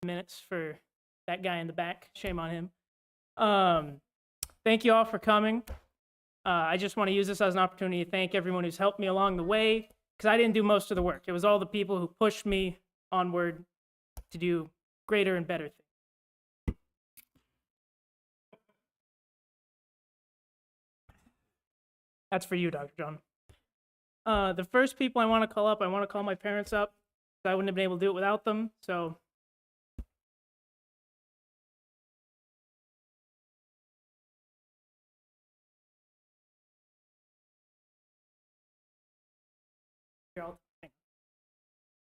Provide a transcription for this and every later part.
minutes for that guy in the back. Shame on him. Thank you all for coming. I just want to use this as an opportunity to thank everyone who's helped me along the way, because I didn't do most of the work. It was all the people who pushed me onward to do greater and better things. That's for you, Dr. John. The first people I want to call up, I want to call my parents up. I wouldn't have been able to do it without them, so.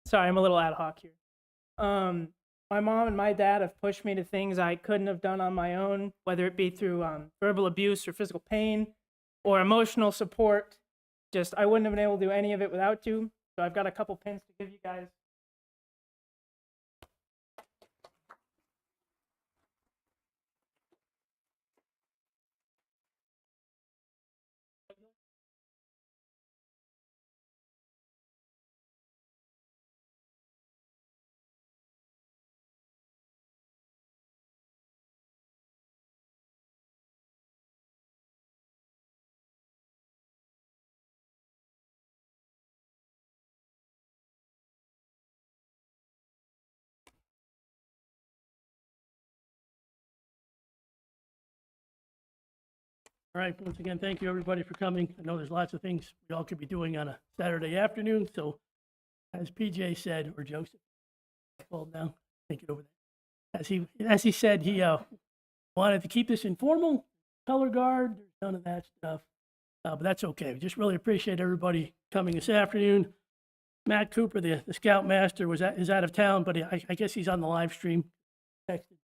Sorry, I'm a little ad hoc here. My mom and my dad have pushed me to things I couldn't have done on my own, whether it be through verbal abuse or physical pain or emotional support. Just, I wouldn't have been able to do any of it without you. So I've got a couple pins to give you guys. All right, once again, thank you everybody for coming. I know there's lots of things we all could be doing on a Saturday afternoon, so as PJ said, or Joseph, called now, think it over there. As he said, he wanted to keep this informal, color guard, there's none of that stuff, but that's okay. We just really appreciate everybody coming this afternoon. Matt Cooper, the Scoutmaster, is out of town, but I guess he's on the live stream, texted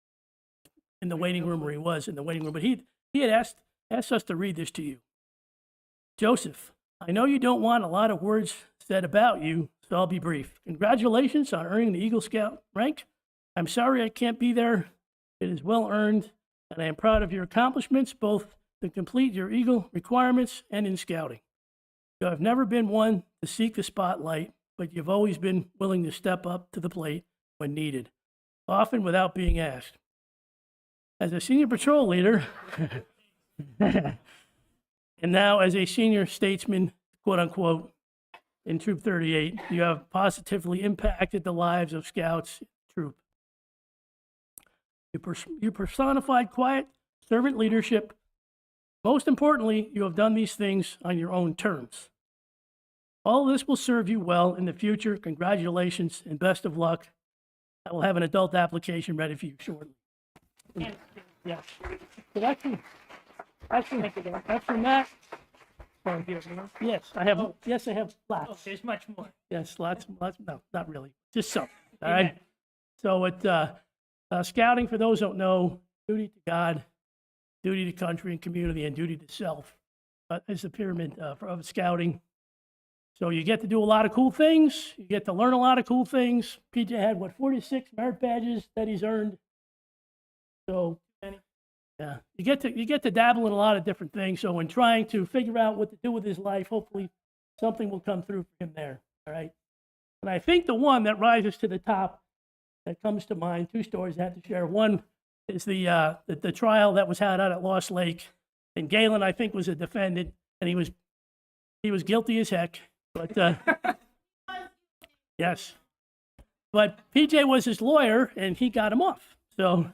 in the waiting room, where he was in the waiting room, but he had asked us to read this to you. Joseph, I know you don't want a lot of words said about you, so I'll be brief. Congratulations on earning the Eagle Scout rank. I'm sorry I can't be there. It is well earned, and I am proud of your accomplishments, both to complete your Eagle requirements and in scouting. You have never been one to seek the spotlight, but you've always been willing to step up to the plate when needed, often without being asked. As a senior patrol leader, and now as a senior statesman, quote unquote, in Troop 38, you have positively impacted the lives of Scouts Troop. You personified quiet servant leadership. Most importantly, you have done these things on your own terms. All of this will serve you well in the future. Congratulations and best of luck. I will have an adult application ready for you shortly. Yes. So that's from Matt. Yes, I have. Oh. Yes, I have lots. Oh, there's much more. Yes, lots. No, not really. Just some. All right. So scouting, for those who don't know, duty to God, duty to country and community, and duty to self is the pyramid of scouting. So you get to do a lot of cool things. You get to learn a lot of cool things. PJ had 46 merit badges that he's earned. So. Yeah, you get to dabble in a lot of different things. So when trying to figure out what to do with his life, hopefully something will come through for him there. All right. And I think the one that rises to the top that comes to mind, two stories I have to share. One is the trial that was had out at Lost Lake, and Galen, I think, was a defendant, and he was guilty as heck. But yes, but PJ was his lawyer, and he got him off. So,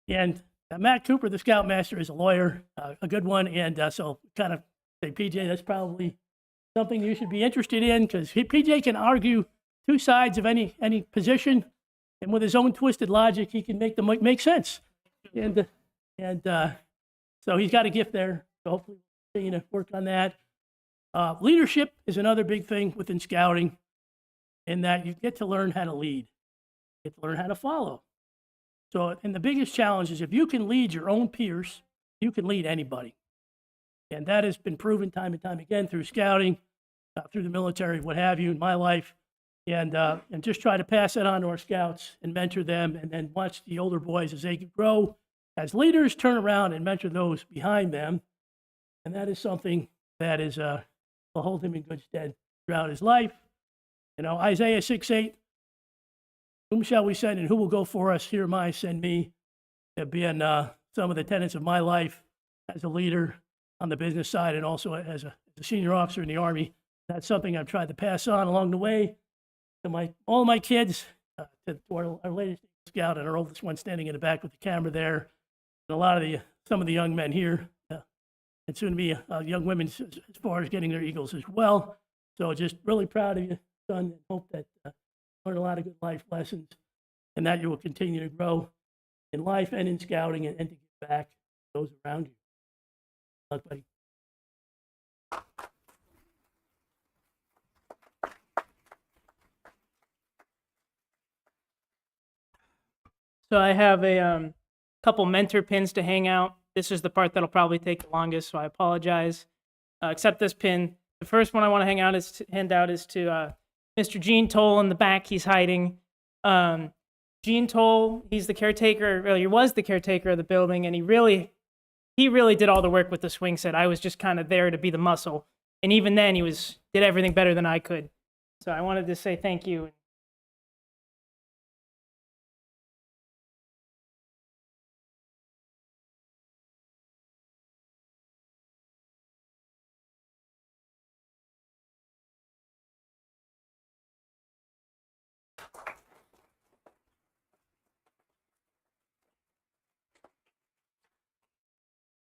and Matt Cooper, the Scoutmaster, is a lawyer, a good one, and so kind of say, PJ, that's probably something you should be interested in, because PJ can argue two sides of any position, and with his own twisted logic, he can make them make sense. And so he's got a gift there. So hopefully we'll continue to work on that. Leadership is another big thing within scouting, in that you get to learn how to lead, you get to learn how to follow. So, and the biggest challenge is if you can lead your own peers, you can lead anybody. And that has been proven time and time again through scouting, through the military, what have you, in my life. And just try to pass that on to our scouts and mentor them, and then watch the older boys as they grow as leaders, turn around and mentor those behind them. And that is something that is will hold him in good stead throughout his life. You know, Isaiah 6:8, whom shall we send and who will go for us? Here am I, send me. Have been some of the tenets of my life as a leader on the business side and also as a senior officer in the Army. That's something I've tried to pass on along the way to all my kids, to our latest scout and our oldest one standing in the back with the camera there, and some of the young men here, and soon to be young women as far as getting their Eagles as well. So just really proud of you, son, and hope that you learn a lot of good life lessons and that you will continue to grow in life and in scouting and to give back to those around you. Good luck, buddy. So I have a couple mentor pins to hang out. This is the part that'll probably take the longest, so I apologize. Except this pin. The first one I want to hand out is to Mr. Gene Toll in the back. He's hiding. Gene Toll, he's the caretaker. Well, he was the caretaker of the building, and he really did all the work with the swing set. I was just kind of there to be the muscle, and even then, he did everything better than I could. So I wanted to say thank you.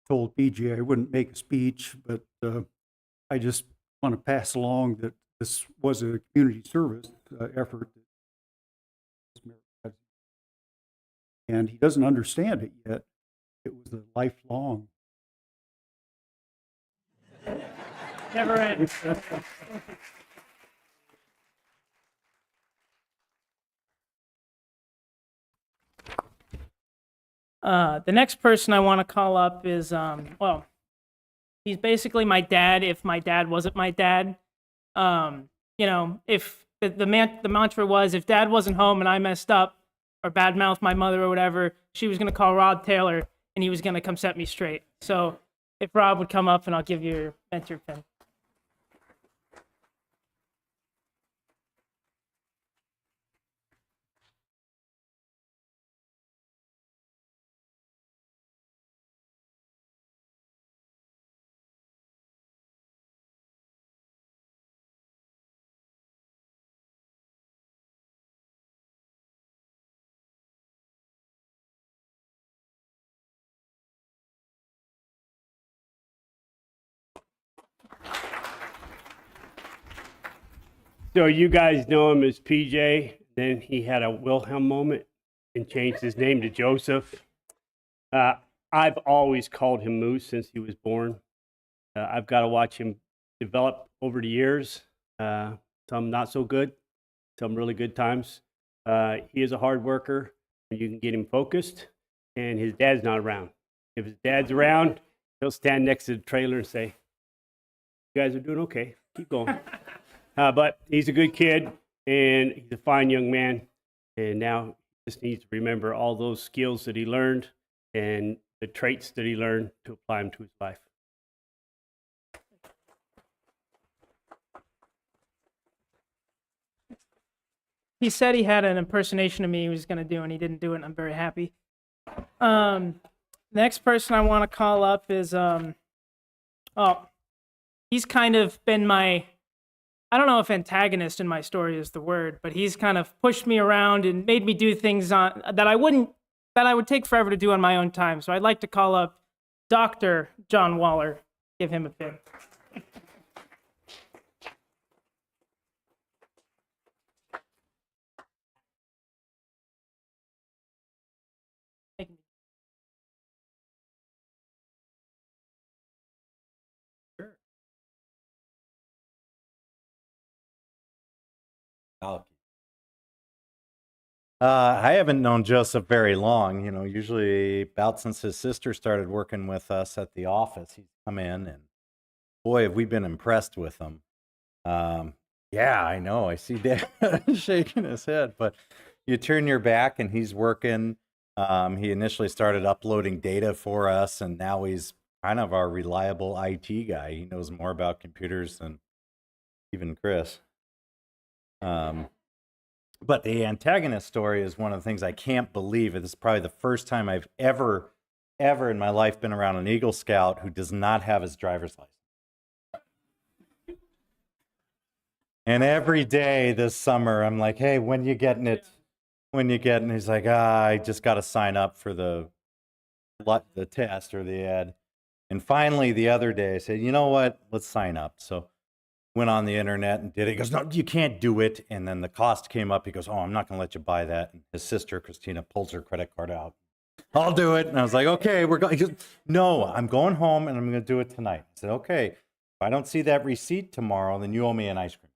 Told PJ I wouldn't make a speech, but I just want to pass along that this was a community service effort. And he doesn't understand it yet. It was a lifelong. Never ends. The next person I want to call up is, well, he's basically my dad if my dad wasn't my dad. If the mantra was, if dad wasn't home and I messed up or badmouthed my mother or whatever, she was going to call Rob Taylor and he was going to come set me straight. So if Rob would come up and I'll give you your mentor pin. So you guys know him as PJ. Then he had a Wilhelm moment and changed his name to Joseph. I've always called him Moose since he was born. I've got to watch him develop over the years. Some not so good, some really good times. He is a hard worker. You can get him focused, and his dad's not around. If his dad's around, he'll stand next to the trailer and say, "You guys are doing okay. Keep going." But he's a good kid, and he's a fine young man. And now he just needs to remember all those skills that he learned and the traits that he learned to apply them to his life. He said he had an impersonation of me he was going to do, and he didn't do it, and I'm very happy. Next person I want to call up is, he's kind of been my, I don't know if antagonist in my story is the word, but he's kind of pushed me around and made me do things that I would take forever to do on my own time. So I'd like to call up Dr. John Waller. Give him a pin. I haven't known Joseph very long, usually about since his sister started working with us at the office. He's come in and boy, have we been impressed with him. Yeah, I know. I see Dad shaking his head, but you turn your back and he's working. He initially started uploading data for us, and now he's kind of our reliable IT guy. He knows more about computers than even Chris. But the antagonist story is one of the things I can't believe. This is probably the first time I've ever in my life been around an Eagle Scout who does not have his driver's license. And every day this summer, I'm like, hey, when you getting it? When you getting? He's like, I just got to sign up for the test or the ad. And finally, the other day, I said, you know what? Let's sign up. So went on the internet and did it. He goes, no, you can't do it. And then the cost came up. He goes, oh, I'm not going to let you buy that. And his sister, Christina, pulls her credit card out. I'll do it. And I was like, okay, we're going. He goes, no, I'm going home and I'm going to do it tonight. I said, okay, if I don't see that receipt tomorrow, then you owe me an ice cream.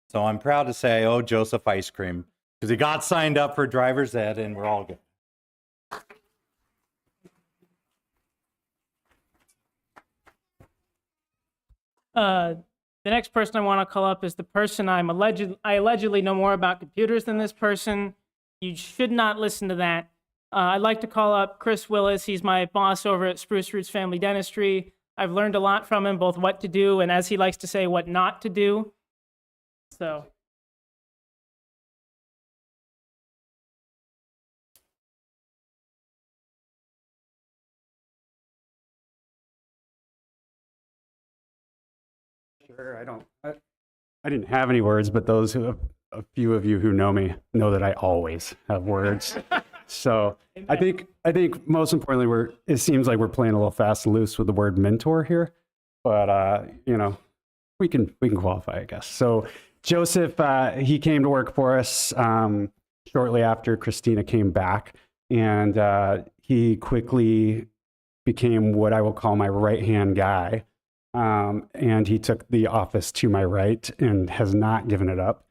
So I'm proud to say I owe Joseph ice cream because he got signed up for driver's ed and we're all good. The next person I want to call up is the person I allegedly know more about computers than this person. You should not listen to that. I'd like to call up Chris Willis. He's my boss over at Spruce Roots Family Dentistry. I've learned a lot from him, both what to do and, as he likes to say, what not to do. So. Sure, I didn't have any words, but a few of you who know me know that I always have words. So I think most importantly, it seems like we're playing a little fast and loose with the word mentor here, but we can qualify, I guess. So Joseph, he came to work for us shortly after Christina came back, and he quickly became what I will call my right-hand guy. And he took the office to my right and has not given it up.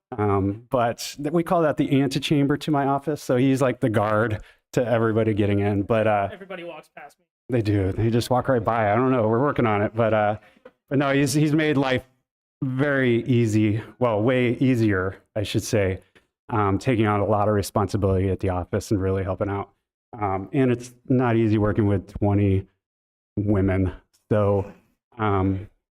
But we call that the antechamber to my office. So he's like the guard to everybody getting in. But Everybody walks past me. they do. They just walk right by. I don't know. We're working on it. But no, he's made life very easy. Well, way easier, I should say. Taking on a lot of responsibility at the office and really helping out. And it's not easy working with 20 women. So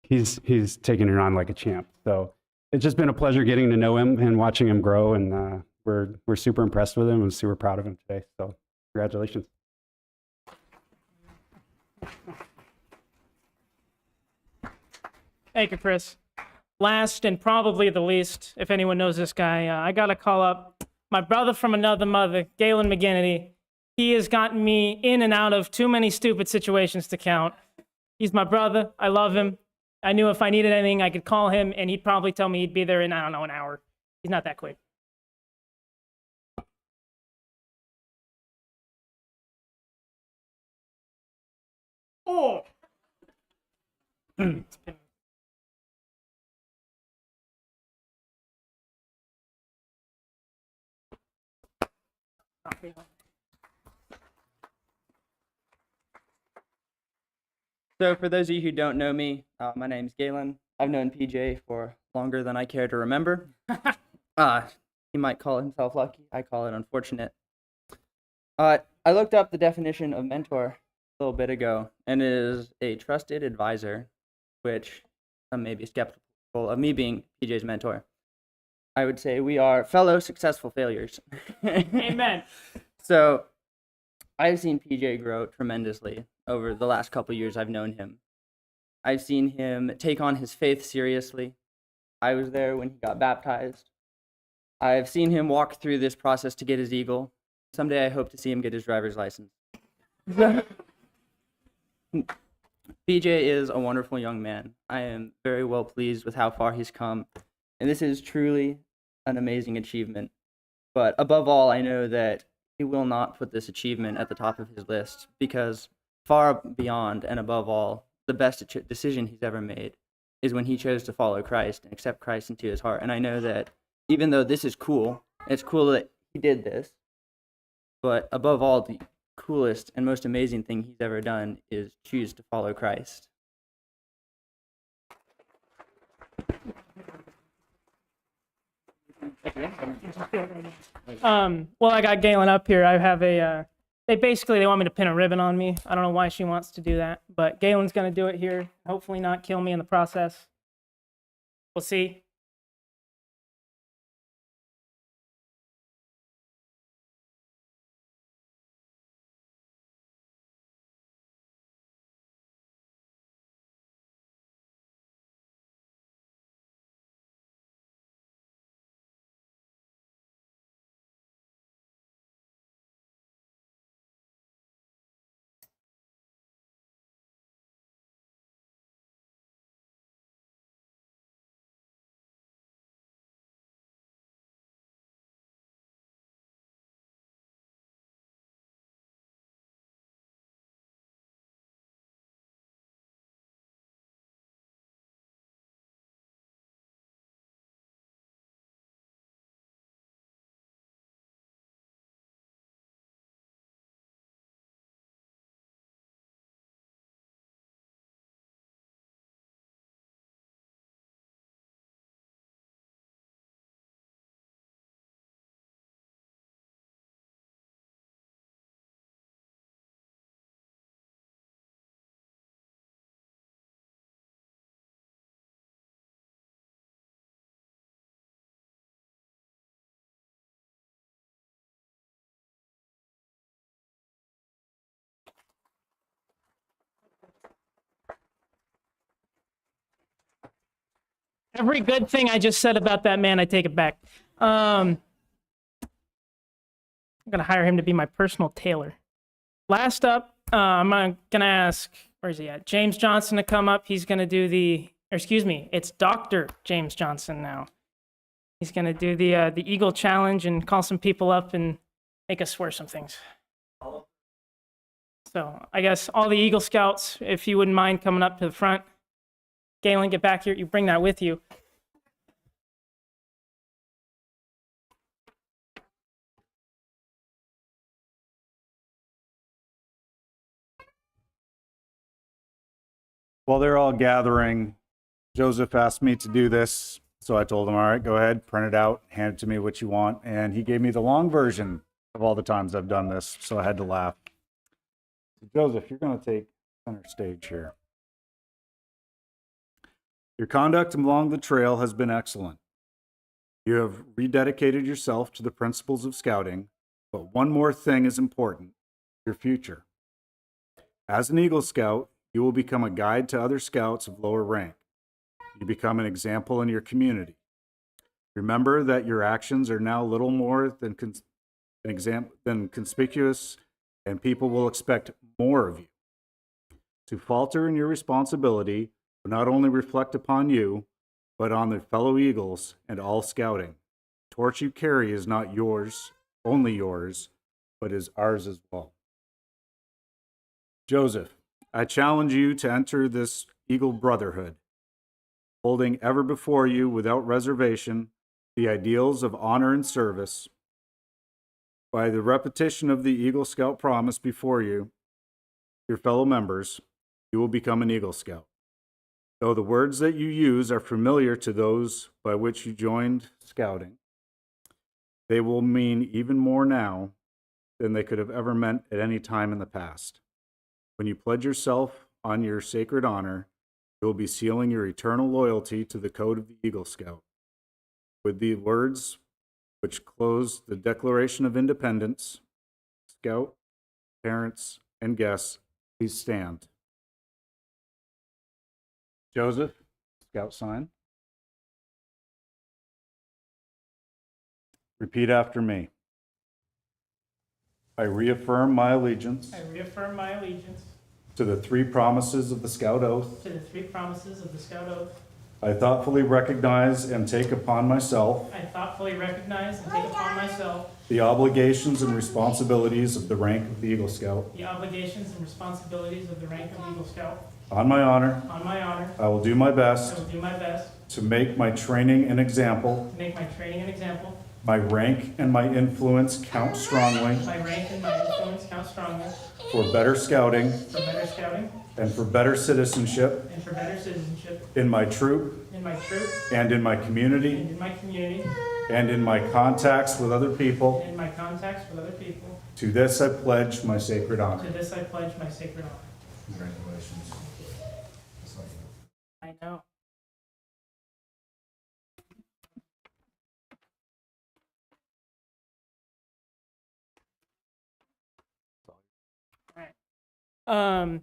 he's taking it on like a champ. So it's just been a pleasure getting to know him and watching him grow. And we're super impressed with him and super proud of him today. So congratulations. Thank you, Chris. Last and probably the least, if anyone knows this guy, I got to call up my brother from another mother, Galen McGinnity. He has gotten me in and out of too many stupid situations to count. He's my brother. I love him. I knew if I needed anything, I could call him, and he'd probably tell me he'd be there in, I don't know, an hour. He's not that quick. Oh! It's been... So for those of you who don't know me, my name's Galen. I've known PJ for longer than I care to remember. He might call himself lucky. I call it unfortunate. I looked up the definition of mentor a little bit ago, and it is a trusted advisor, which some may be skeptical of me being PJ's mentor. I would say we are fellow successful failures. Amen. So I've seen PJ grow tremendously over the last couple years I've known him. I've seen him take on his faith seriously. I was there when he got baptized. I've seen him walk through this process to get his Eagle. Someday I hope to see him get his driver's license. PJ is a wonderful young man. I am very well pleased with how far he's come, and this is truly an amazing achievement. But above all, I know that he will not put this achievement at the top of his list, because far beyond and above all, the best decision he's ever made is when he chose to follow Christ and accept Christ into his heart. And I know that even though this is cool, it's cool that he did this, but above all, the coolest and most amazing thing he's ever done is choose to follow Christ. Well, I got Galen up here. I have they want me to pin a ribbon on me. I don't know why she wants to do that, but Galen's going to do it here. Hopefully not kill me in the process. We'll see. Every good thing I just said about that man, I take it back. I'm gonna hire him to be my personal tailor. Last up, I'm gonna ask, where is he at? James Johnson to come up. He's gonna do it's Dr. James Johnson now. He's gonna do the Eagle Challenge and call some people up and make us swear some things. So I guess all the Eagle Scouts, if you wouldn't mind coming up to the front. Galen, get back here. You bring that with you. While they're all gathering, Joseph asked me to do this. So I told him, all right, go ahead, print it out, hand it to me what you want. And he gave me the long version of all the times I've done this. So I had to laugh. Joseph, you're going to take center stage here. Your conduct along the trail has been excellent. You have rededicated yourself to the principles of scouting, but one more thing is important, your future. As an Eagle Scout, you will become a guide to other scouts of lower rank. You become an example in your community. Remember that your actions are now little more than conspicuous, and people will expect more of you. To falter in your responsibility will not only reflect upon you, but on the fellow Eagles and all scouting. The torch you carry is not yours, only yours, but is ours as well. Joseph, I challenge you to enter this Eagle Brotherhood, holding ever before you without reservation the ideals of honor and service. By the repetition of the Eagle Scout promise before you, your fellow members, you will become an Eagle Scout. Though the words that you use are familiar to those by which you joined scouting, they will mean even more now than they could have ever meant at any time in the past. When you pledge yourself on your sacred honor, you will be sealing your eternal loyalty to the code of the Eagle Scout. With the words which close the Declaration of Independence, Scout, parents, and guests, please stand. Joseph, Scout sign. Repeat after me. I reaffirm my allegiance I reaffirm my allegiance to the three promises of the Scout Oath. to the three promises of the Scout Oath. I thoughtfully recognize and take upon myself I thoughtfully recognize and take upon myself the obligations and responsibilities of the rank of the Eagle Scout. the obligations and responsibilities of the rank of Eagle Scout. On my honor, On my honor, I will do my I best will do my best to make my training an example, to make my training an example. my rank and my influence count strongly My rank and my influence count strongly for better scouting for better scouting and for better citizenship and for better citizenship in my troop in my troop and in my community and in my community and in my contacts with other people. and in my contacts with other people. To this I pledge my sacred To honor. this I pledge my sacred honor. Congratulations. I know. All right.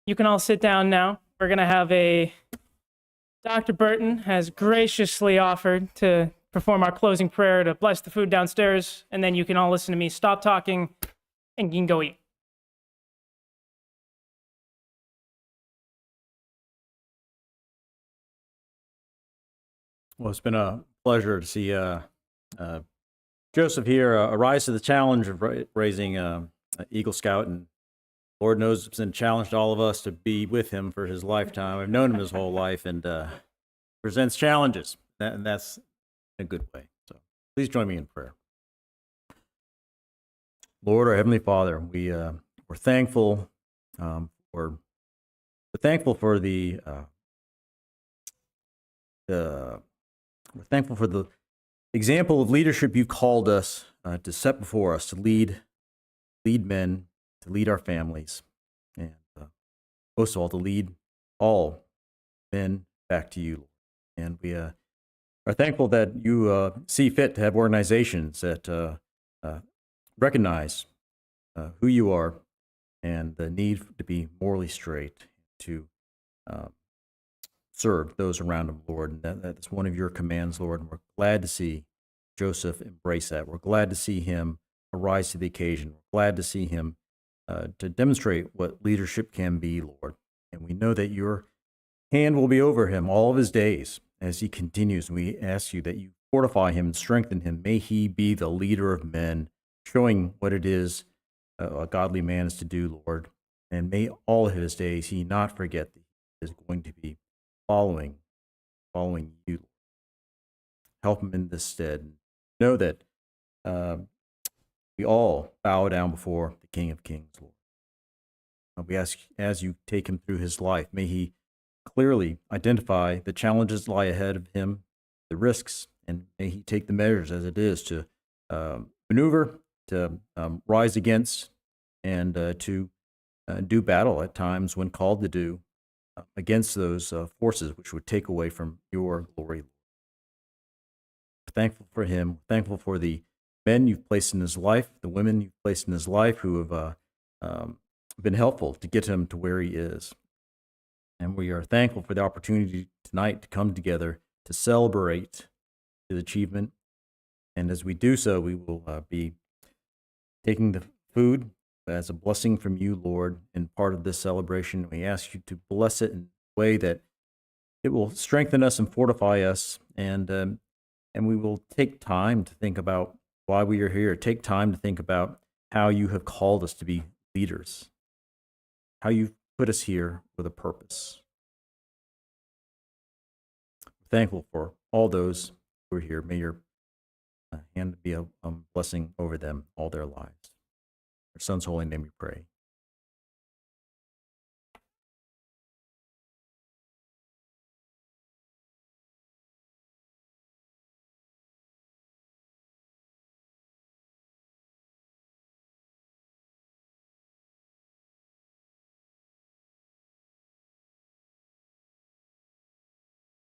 You can all sit down now. We're gonna have Dr. Burton has graciously offered to perform our closing prayer to bless the food downstairs, and then you can all listen to me stop talking and you can go eat. Well, it's been a pleasure to see Joseph here rise to the challenge of raising Eagle Scout, and Lord knows it's been a challenge to all of us to be with him for his lifetime. I've known him his whole life, and presents challenges, and that's in a good way. So please join me in prayer. Lord, our Heavenly Father, we're thankful we're thankful for we're thankful for the example of leadership you've called us to set before us, to lead men, to lead our families, and most of all, to lead all men back to you, Lord. And we are thankful that you see fit to have organizations that recognize who you are and the need to be morally straight, to serve those around him, Lord. And that's one of your commands, Lord. And we're glad to see Joseph embrace that. We're glad to see him arise to the occasion. We're glad to see him to demonstrate what leadership can be, Lord. And we know that your hand will be over him all of his days as he continues. And we ask you that you fortify him and strengthen him. May he be the leader of men, showing what it is a godly man is to do, Lord. And may all of his days he not forget that he is going to be following you. Help him in this stead. Know that we all bow down before the King of Kings, Lord. We ask, as you take him through his life, may he clearly identify the challenges that lie ahead of him, the risks, and may he take the measures as it is to maneuver, to rise against, and to do battle at times when called to do against those forces which would take away from your glory. We're thankful for him, thankful for the men you've placed in his life, the women you've placed in his life who have been helpful to get him to where he is. And we are thankful for the opportunity tonight to come together to celebrate his achievement. And as we do so, we will be taking the food as a blessing from you, Lord, in part of this celebration. We ask you to bless it in a way that it will strengthen us and fortify us. And we will take time to think about why we are here. Take time to think about how you have called us to be leaders, how you've put us here with a purpose. We're thankful for all those who are here. May your hand be a blessing over them all their lives. In your Son's holy name we pray.